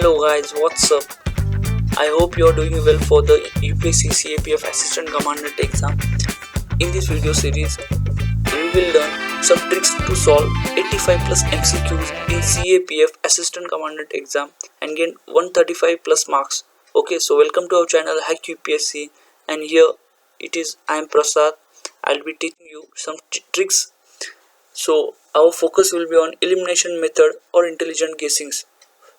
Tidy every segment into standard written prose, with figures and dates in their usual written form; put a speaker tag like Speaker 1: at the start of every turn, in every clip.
Speaker 1: Hello guys, what's up? I hope you are doing well for the UPSC CAPF Assistant Commandant exam. In this video series, we will learn some tricks to solve 85 plus MCQs in CAPF Assistant Commandant exam and gain 135 plus marks. Okay, so welcome to our channel Hack UPSC, and here it is. I am Prasad. I'll be teaching you some tricks. So our focus will be on elimination method or intelligent guessings.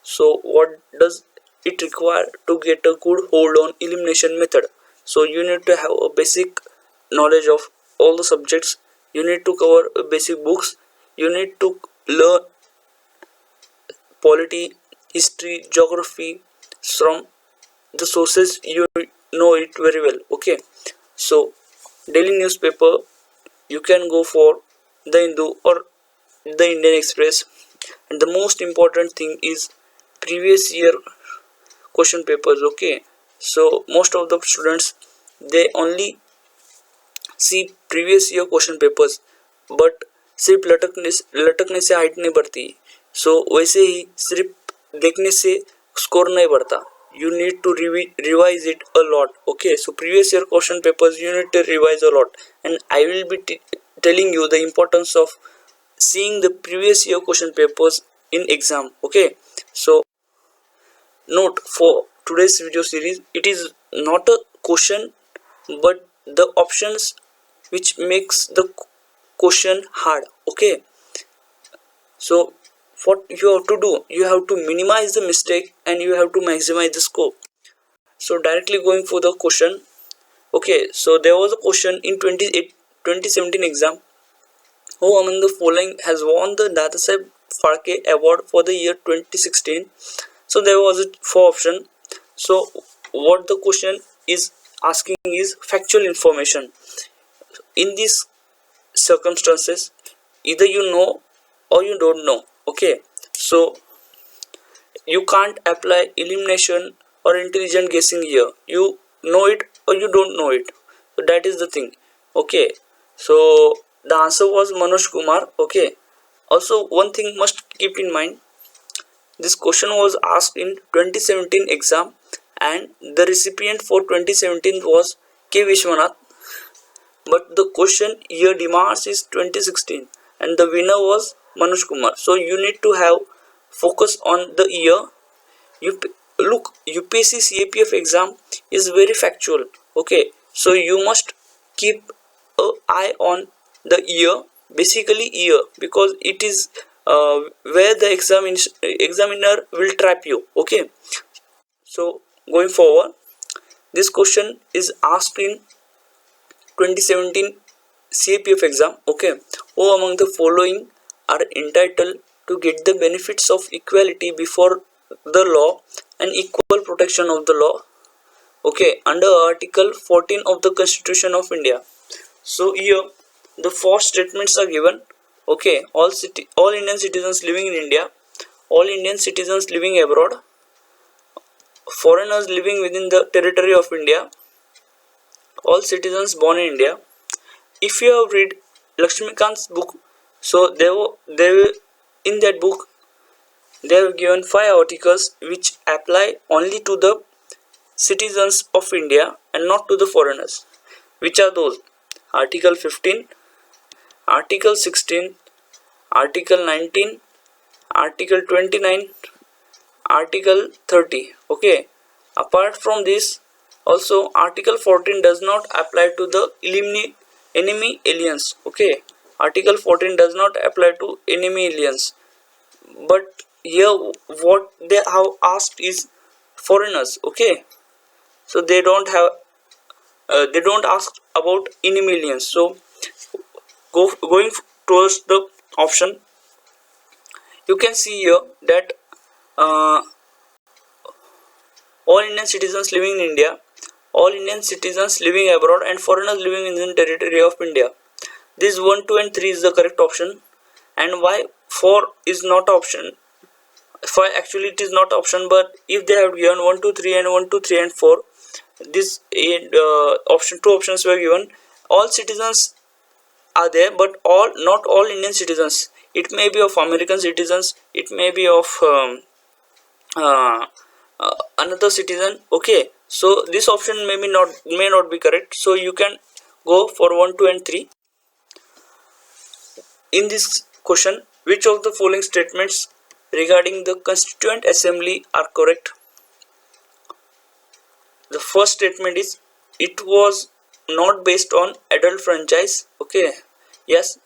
Speaker 1: So what does it require to get a good hold on elimination method? So you need to have a basic knowledge of all the subjects. You need to cover basic books. You need to learn polity, history, geography from the sources you know it very well. Okay, so daily newspaper, you can go for the Hindu or the Indian Express, and the most important thing is previous year question papers. Okay, so most of the students, they only see previous year question papers, but सिर्फ लटकने से height नहीं बढ़ती. सो वैसे ही सिर्फ देखने से score नहीं बढ़ता. You need to revise it a lot. Okay, so previous year question papers you need to revise a lot, and I will be telling you the importance of seeing the previous year question papers in exam. Okay, so note for today's video series, it is not a question but the options which makes the question hard. Okay, so what you have to do, you have to minimize the mistake and you have to maximize the score. So directly going for the question. Okay, so there was a question in 2017 exam: who among the following has won the Dadasaheb Phalke award for the year 2016? So there was four option. So what the question is asking is factual information. In these circumstances, either you know or you don't know. Okay, so you can't apply elimination or intelligent guessing here. You know it or you don't know it. So that is the thing. Okay, so the answer was Manoj Kumar. Okay, also one thing must keep in mind, this question was asked in 2017 exam and the recipient for 2017 was K. Vishwanath, but the question year demands is 2016 and the winner was Manoj Kumar. So you need to have focus on the year. Look, UPSC CAPF exam is very factual. Okay, so you must keep an eye on the year, basically year, because it is where the examiner will trap you. Okay, so going forward, this question is asked in 2017 CAPF exam. Okay, who among the following are entitled to get the benefits of equality before the law and equal protection of the law? Okay, under Article 14 of the Constitution of India. So here the four statements are given. Okay, all Indian citizens living in India, all Indian citizens living abroad, foreigners living within the territory of India, all citizens born in India. If you have read Lakshmikant's book, so in that book they have given 5 articles which apply only to the citizens of India and not to the foreigners. Which are those? Article 15, Article 16, Article 19, Article 29, Article 30. Okay, apart from this, also Article 14 does not apply to the enemy aliens. Okay, Article 14 does not apply to enemy aliens, but here what they have asked is foreigners. Okay, so they don't ask about enemy aliens. So going towards the option, you can see here that all Indian citizens living in India, all Indian citizens living abroad, and foreigners living in the territory of India. This 1, 2 and 3 is the correct option. And why 4 is not option? 5 actually it is not option, but if they have given 1, 2, 3 and 1, 2, 3 and 4, this two options were given. All citizens are there, but not all Indian citizens. It may be of American citizens, it may be of uh, another citizen. Okay, so this option may not be correct, so you can go for 1, 2 and 3. In this question, which of the following statements regarding the constituent assembly are correct? The first statement is it was not based on adult franchise. Okay, yes.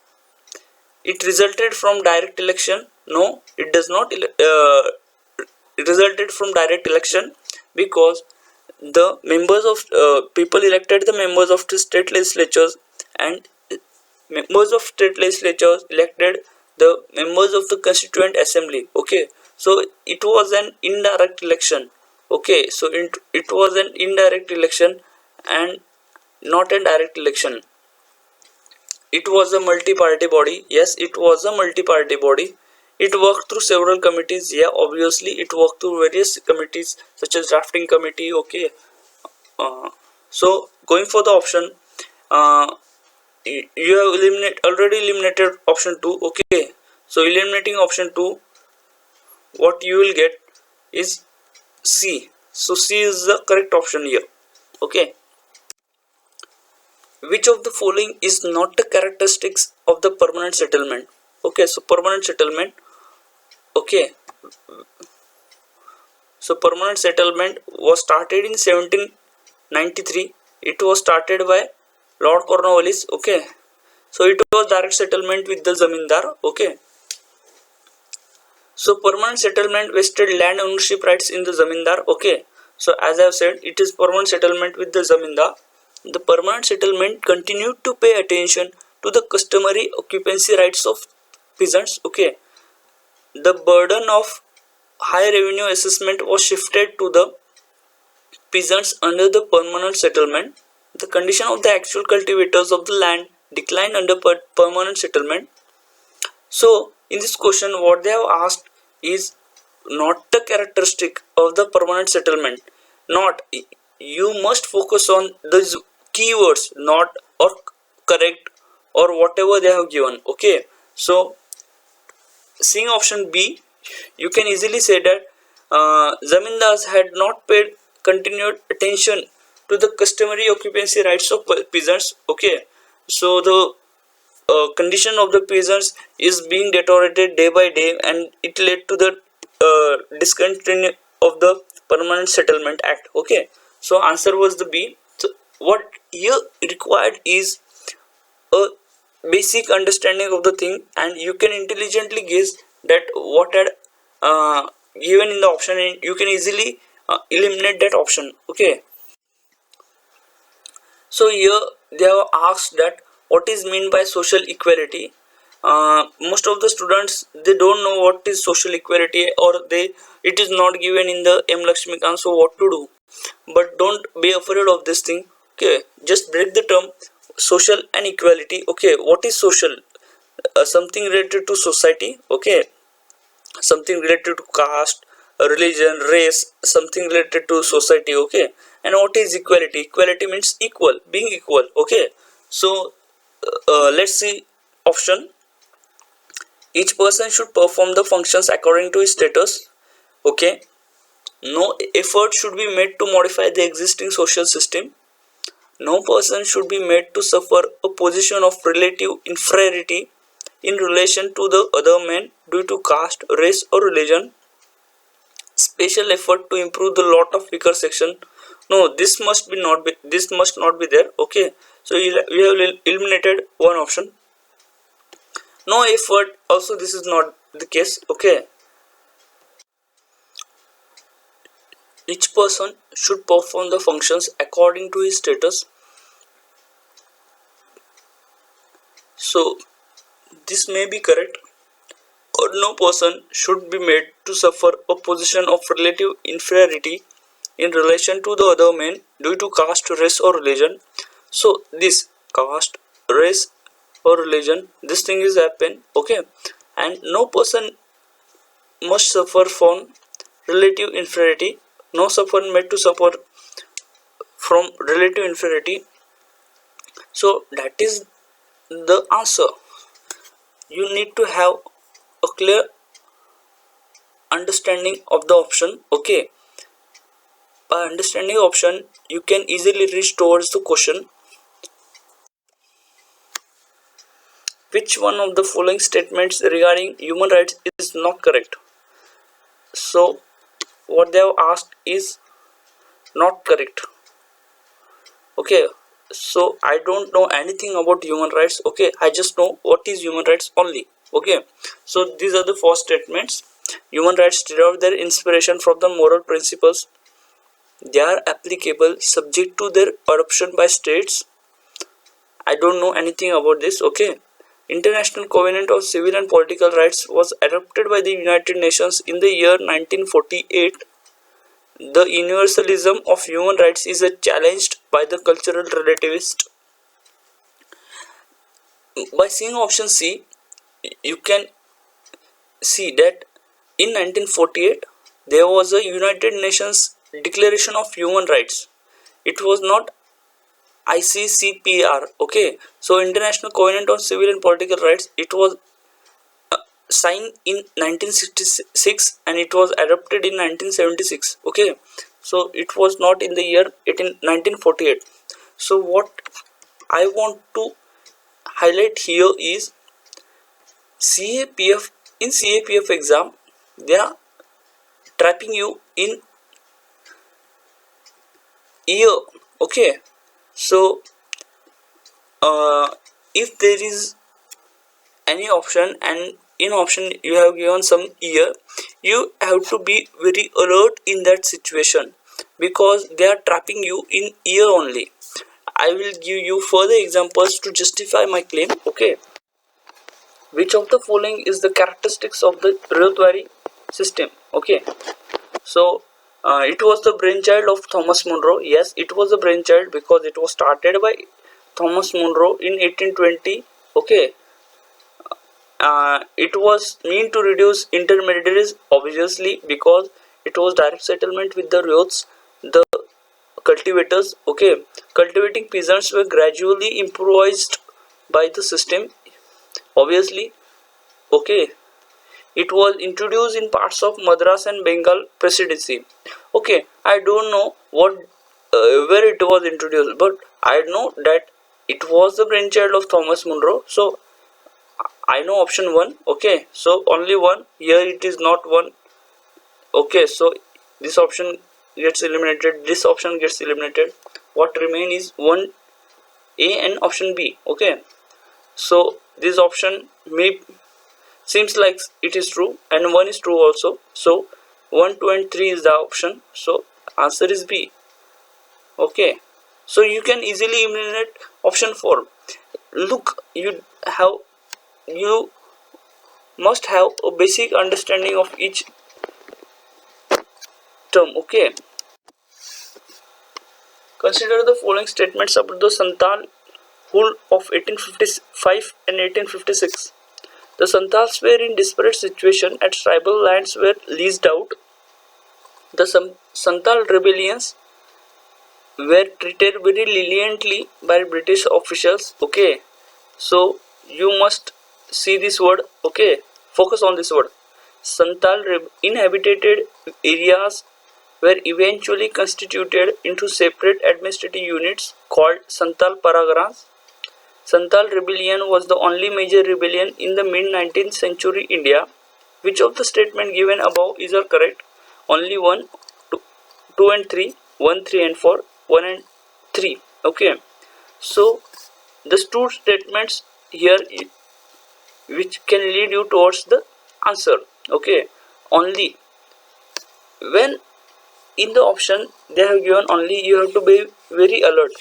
Speaker 1: It resulted from direct election. No, it does not it resulted from direct election, because the members of people elected the members of the state legislatures, and members of state legislatures elected the members of the constituent assembly. Okay, so it was an indirect election. Okay, so it was an indirect election and not a direct election. It was a multi-party body. Yes, it was a multi-party body. It worked through several committees. Yeah, obviously it worked through various committees such as drafting committee. Okay, so going for the option, uh, you have already eliminated option 2. Okay, so eliminating option 2, what you will get is C. So C is the correct option here. Okay, which of the following is not the characteristics of the permanent settlement? Okay, so permanent settlement. Okay, so permanent settlement was started in 1793. It was started by Lord Cornwallis. Okay, so it was direct settlement with the zamindar. Okay, so permanent settlement vested land ownership rights in the zamindar. Okay, so as I have said, it is permanent settlement with the zamindar. The permanent settlement continued to pay attention to the customary occupancy rights of peasants. Okay, the burden of high revenue assessment was shifted to the peasants under the permanent settlement. The condition of the actual cultivators of the land declined under permanent settlement. So, in this question, what they have asked is not the characteristic of the permanent settlement. Not, you must focus on the keywords, not or correct or whatever they have given. Okay, so seeing option B, you can easily say that zamindars had not paid continued attention to the customary occupancy rights of peasants. Okay, so the condition of the peasants is being deteriorated day by day, and it led to the discontinue of the permanent settlement act. Okay, so answer was the B. So what here required is a basic understanding of the thing, and you can intelligently guess that what had given in the option, and you can easily eliminate that option. Okay, so here they have asked that what is mean by social equality. Most of the students, they don't know what is social equality, or they, it is not given in the M Lakshmikant, so what to do? But don't be afraid of this thing. Okay, just break the term social and equality. Okay, what is social? Something related to society. Okay, something related to caste, religion, race, something related to society. Okay, and what is equality? Equality means equal, being equal. Okay, so let's see option. Each person should perform the functions according to his status. Okay, no effort should be made to modify the existing social system. No person should be made to suffer a position of relative inferiority in relation to the other men due to caste, race, or religion. Special effort to improve the lot of weaker section. No, this must not be there. Okay, so we have eliminated one option. No effort, also this is not the case. Okay, each person should perform the functions according to his status. So this may be correct. Or no person should be made to suffer a position of relative inferiority in relation to the other men due to caste, race, or religion. So this caste, race, or religion, this thing is happen. Okay, and no person must suffer from relative inferiority. No person made to suffer from relative inferiority. So that is the answer. You need to have a clear understanding of the option. Okay, by understanding option you can easily reach towards the question: which one of the following statements regarding human rights is not correct? So what they have asked is not correct. Okay, so I don't know anything about human rights. Okay, I just know what is human rights only. Okay, so these are the four statements. Human rights derive their inspiration from the moral principles. They are applicable subject to their adoption by states. I don't know anything about this. Okay, International Covenant of Civil and Political Rights was adopted by the United Nations in the year 1948. The universalism of human rights is challenged by the cultural relativist. By seeing option C, you can see that in 1948 there was a United Nations Declaration of Human Rights. It was not ICCPR. Okay, so International Covenant on Civil and Political Rights, it was signed in 1966 and it was adopted in 1976. Okay, so it was not in the year 1948. So what I want to highlight here is CAPF. In CAPF exam they are trapping you in year. Okay, so if there is any option and in option you have given some year, you have to be very alert in that situation because they are trapping you in year only. I will give you further examples to justify my claim. Okay, which of the following is the characteristics of the Rayotwari system? Okay, so it was the brainchild of Thomas Munro. Yes, it was a brainchild because it was started by Thomas Munro in 1820. Okay, it was meant to reduce intermediaries, obviously, because it was direct settlement with the Ryots, the cultivators. Okay, cultivating peasants were gradually improvised by the system, obviously. Okay, it was introduced in parts of Madras and Bengal presidency. Okay, I don't know what where it was introduced, but I know that it was the brainchild of Thomas Munro. So I know option one. Okay, so only one here. It is not one. Okay, so this option gets eliminated. This option gets eliminated. What remain is one A and option B. Okay, so this option may seems like it is true and one is true also. So 1, 2 and 3 is the option. So answer is B. Okay, so you can easily eliminate option 4. Look, you must have a basic understanding of each term. Okay, consider the following statements about the Santal rule of 1855 and 1856. The Santals were in desperate situation as tribal lands were leased out. The Santal rebellions were treated very leniently by British officials. Okay, so you must see this word. Okay, focus on this word. Santal inhabited areas were eventually constituted into separate administrative units called Santal Paraganas. Santal rebellion was the only major rebellion in the mid-19th century India. Which of the statements given above is correct? Only 1, 2 and 3, 1, 3 and 4, 1 and 3. Okay, so the two statements here which can lead you towards the answer. Okay, only when in the option they have given only, you have to be very alert.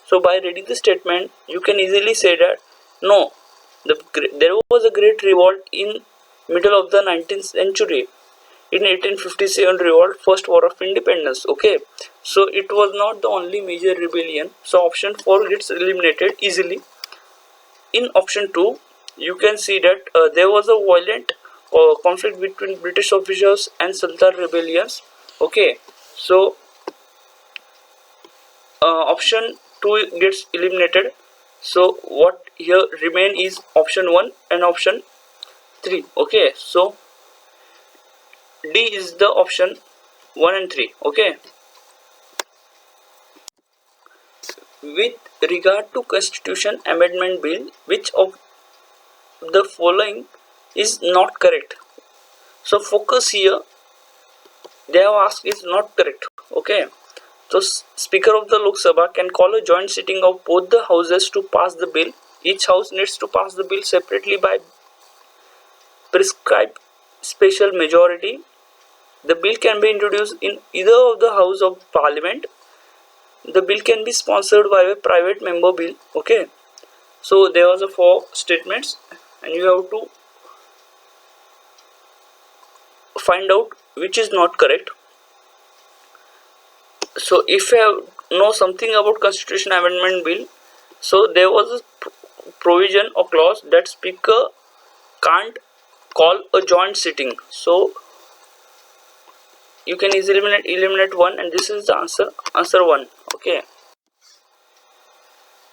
Speaker 1: So by reading the statement you can easily say that no, there was a great revolt in middle of the 19th century in 1857 revolt, first war of independence. Okay, so it was not the only major rebellion. So option 4 gets eliminated easily. In option 2 you can see that there was a violent conflict between British officials and Santal rebellions. Okay, so option 2 gets eliminated. So what here remain is option 1 and option 3. Okay, so D is the option 1 and 3. Okay. With regard to Constitution Amendment Bill, which of the following is not correct? So focus here. They have asked is not correct. Okay. So Speaker of the Lok Sabha can call a joint sitting of both the houses to pass the bill. Each house needs to pass the bill separately by prescribed special majority. The bill can be introduced in either of the House of Parliament. The bill can be sponsored by a private member bill. Okay. So there was a 4 statements and you have to find out which is not correct. So if you know something about Constitution Amendment Bill, so there was a provision or clause that Speaker can't call a joint sitting. So you can easily eliminate 1 and this is the answer 1. Okay.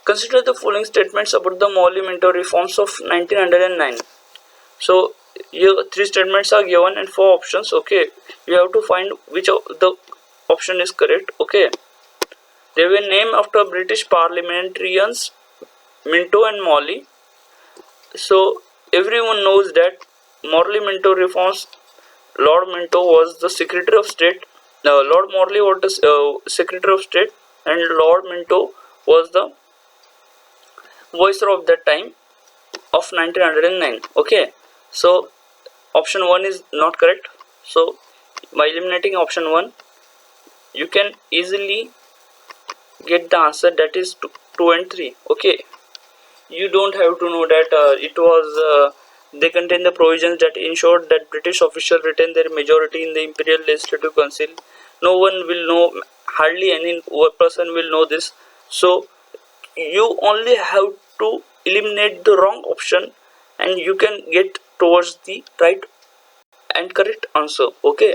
Speaker 1: Consider the following statements about the monumental reforms of 1909. So here 3 statements are given and 4 options. Okay, you have to find which of the option is correct. Okay, they were named after British parliamentarians Minto and Morley. So everyone knows that Morley Minto reforms. Lord Minto was the Secretary of State. Lord Morley was the Secretary of State, and Lord Minto was the Viceroy of that time of 1909. Okay, so option 1 is not correct. So by eliminating option 1, you can easily get the answer, that is 2 and 3. Okay, you don't have to know that it was they contain the provisions that ensured that British officials retain their majority in the Imperial Legislative Council. No one will know, hardly any person will know this. So you only have to eliminate the wrong option and you can get towards the right and correct answer. Okay.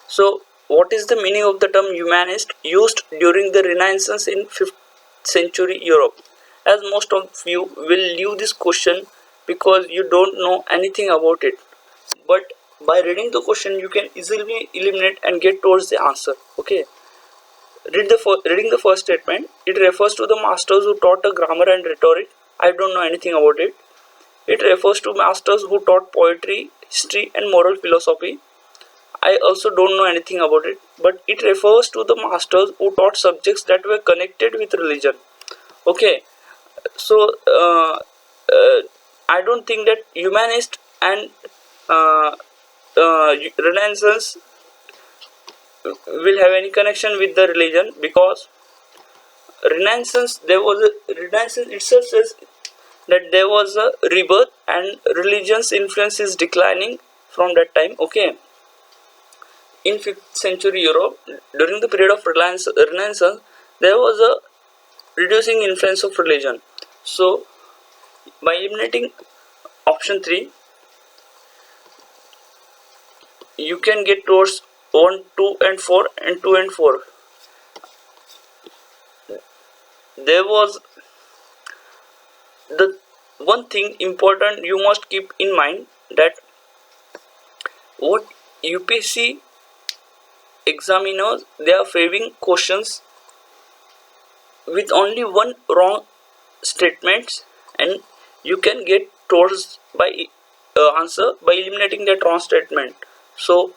Speaker 1: So what is the meaning of the term humanist used during the Renaissance in 5th century Europe? As most of you will leave this question because you don't know anything about it, but by reading the question you can easily eliminate and get towards the answer. Okay, reading the first statement, it refers to the masters who taught a grammar and rhetoric. I don't know anything about it. It refers to masters who taught poetry, history and moral philosophy. I also don't know anything about it, but it refers to the masters who taught subjects that were connected with religion. Okay, so I don't think that humanist and uh, Renaissance will have any connection with the religion, because Renaissance itself says that there was a rebirth and religion's influence is declining from that time. Okay, in 5th century Europe, during the period of Renaissance, there was a reducing influence of religion. So by eliminating option 3, you can get towards 1, 2 and 4 and 2 and 4. There was the one thing important you must keep in mind, that what UPSC examiners, they are favoring questions with only one wrong statements, and you can get towards by answer by eliminating that wrong statement. So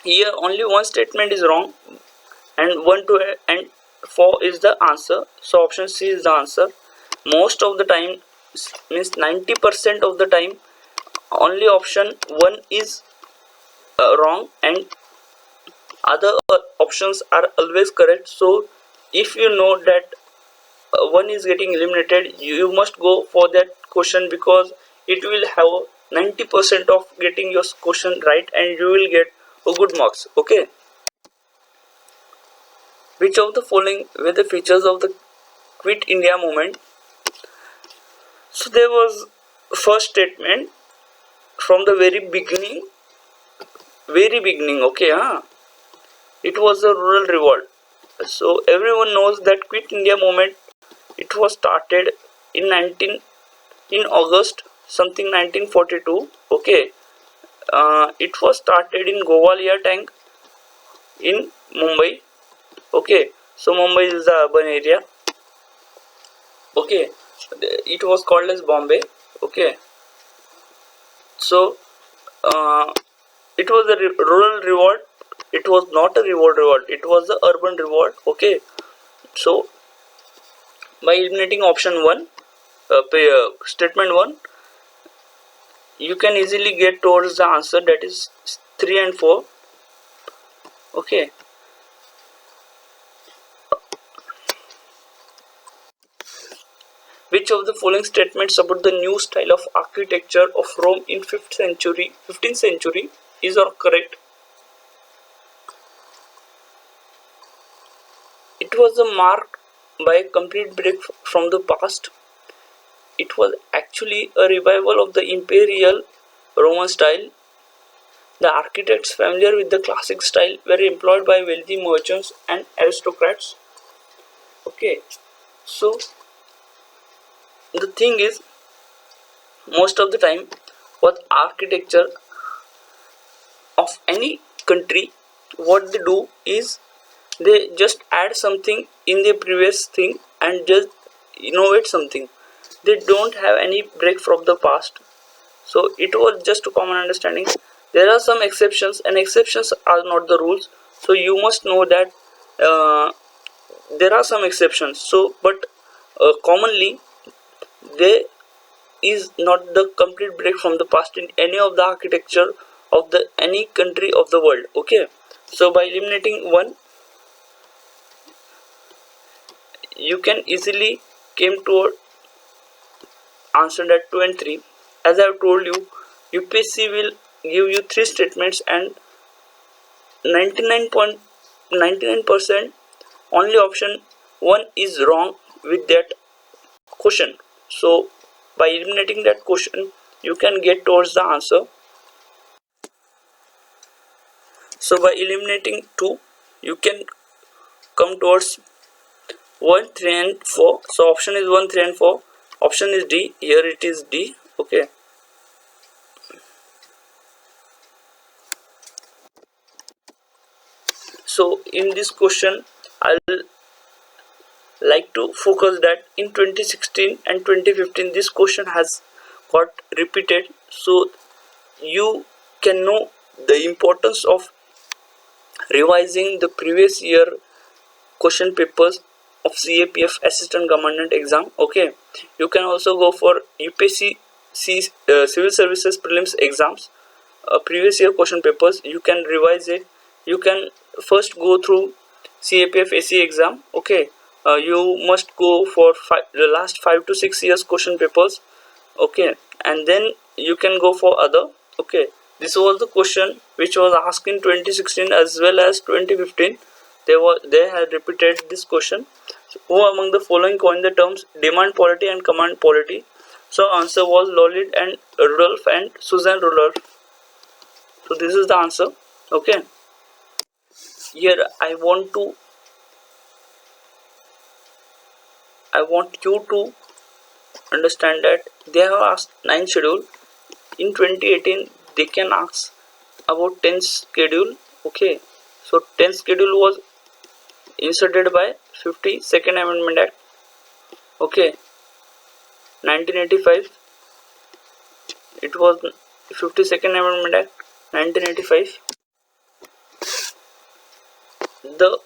Speaker 1: here only one statement is wrong and 1, 2 and 4 is the answer. So option C is the answer. Most of the time, means 90% of the time, only option 1 is wrong and other options are always correct. So if you know that 1 is getting eliminated, you must go for that question, because it will have 90% of getting your question right and you will get a good marks. Okay, which of the following were the features of the Quit India movement? So there was first statement from the very beginning. Okay, it was a rural revolt. So everyone knows that Quit India movement, it was started in August something 1942. Okay, it was started in Gowalia tank in Mumbai. Okay, so Mumbai is the urban area. Okay, it was called as Bombay. Okay, so uh, it was a rural revolt. It was not a revolt, it was the urban revolt. Okay, so by eliminating option 1, statement 1, you can easily get towards the answer, that is 3 and 4. Okay, which of the following statements about the new style of architecture of Rome in 15th century is or correct? It was a marked by a complete break from the past. It was actually a revival of the imperial Roman style. The architects familiar with the classic style were employed by wealthy merchants and aristocrats. Okay, so the thing is, most of the time, what architecture of any country, what they do is they just add something in the previous thing and just innovate something. They don't have any break from the past. So it was just a common understanding. There are some exceptions, and exceptions are not the rules. So you must know that there are some exceptions. So, but commonly there is not the complete break from the past in any of the architecture of the any country of the world. Okay. So by eliminating one, you can easily came to answer that 2 and 3. As I have told you, UPSC will give you 3 statements and 99.99% only option 1 is wrong with that question. So by eliminating that question, you can get towards the answer. So by eliminating 2, you can come towards 1, 3 and 4. So option is 1, 3 and 4. Option is D. Here it is D. Okay. So in this question, I'll like to focus that in 2016 and 2015 this question has got repeated, so you can know the importance of revising the previous year question papers of CAPF assistant commandant exam. Okay, you can also go for UPSC civil services prelims exams, previous year question papers. You can revise it. You can first go through CAPF AC exam. Okay, you must go for the last 5 to 6 years question papers. Okay, and then you can go for other. Okay, this was the question which was asked in 2016 as well as 2015. They had repeated this question. So, who among the following coined the terms demand polity and command polity? So answer was Lolid and Rudolph and Susan Rudolph. So this is the answer. Okay, here I want you to understand that they have asked 9 schedule. In 2018 they can ask about 10 schedule. Okay, so 10 schedule was inserted by 52nd Amendment Act. Okay, 1985, it was 52nd Amendment Act 1985. The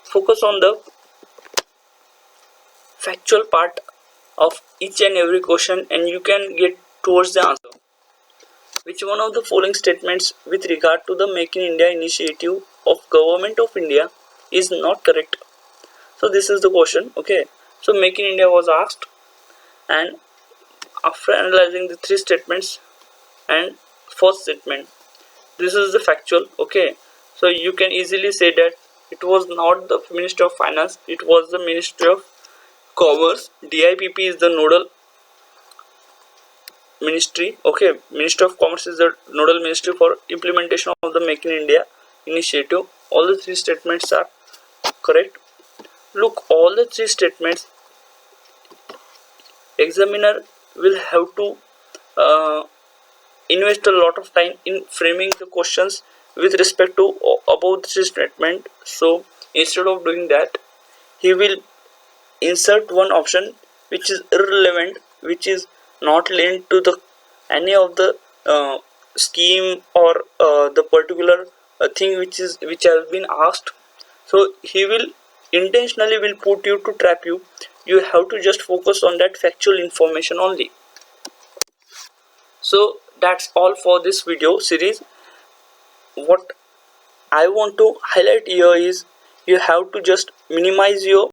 Speaker 1: focus on the factual part of each and every question and you can get towards the answer. Which one of the following statements with regard to the Make in India initiative of Government of India is not correct? So this is the question. Okay, so Make in India was asked, and after analyzing the 3 statements and 4th statement, this is the factual. Okay, so you can easily say that it was not the Ministry of Finance, it was the Ministry of Commerce. DIPP is the nodal ministry. Okay, Ministry of Commerce is the nodal ministry for implementation of the Make in India initiative. All the 3 statements are correct. Look, all the 3 statements examiner will have to invest a lot of time in framing the questions with respect to about this statement. So instead of doing that, he will insert one option which is irrelevant, which is not linked to the any of the scheme or the particular thing which has been asked. So he will intentionally will put you to trap you. You have to just focus on that factual information only. So that's all for this video series. What I want to highlight here is you have to just minimize your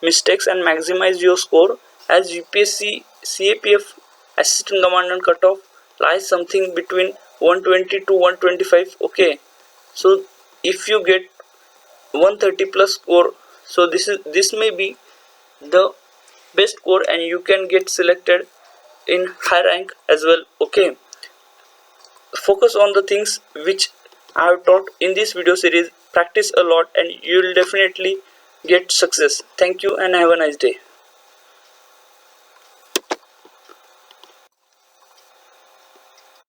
Speaker 1: mistakes and maximize your score, as UPSC CAPF assistant commandant cutoff lies something between 120 to 125. Okay, so if you get 130 plus score, so this may be the best score and you can get selected in high rank as well. Okay, focus on the things which I have taught in this video series, practice a lot and you will definitely get success. Thank you and have a nice day.